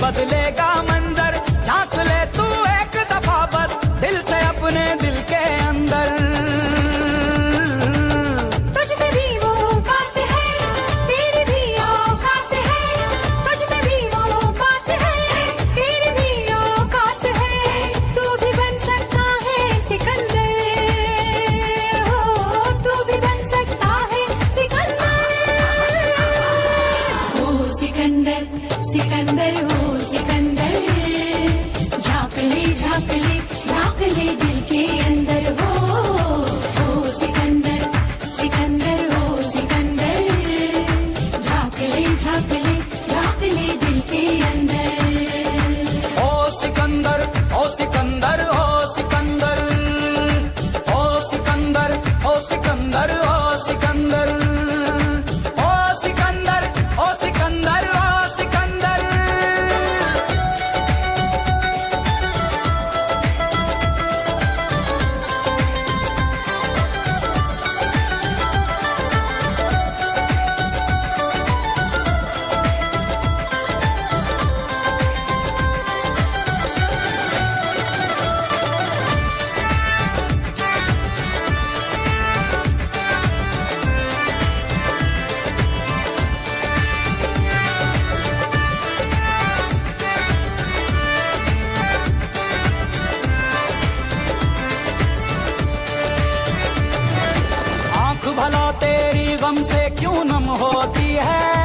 बदलेगा मंजर। झांक ले तू एक दफा बस दिल से अपने दिल के अंदर। तुझ में भी वो बात है, तेरी भी औकात है। तुझ में भी वो बात है, तेरी भी औकात है। तू भी बन सकता है सिकंदर, हो तू भी बन सकता है सिकंदर। ओ सिकंदर सिकंदर ओ सिकंदर, झांक ले झांक ले झांक ले दिल के अंदर। हो सिकंदर सिकंदर ओ सिकंदर, झांक ले झांक ले झांक ले दिल के अंदर। ओ सिकंदर ओ सिकंदर ओ सिकंदर, ओ सिकंदर ओ सिकंदर ओ सिकंदर, ओ सिकंदर ओ सिकंदर ओ सिकंदर। आंख भला तेरी गम से क्यों नम होती है।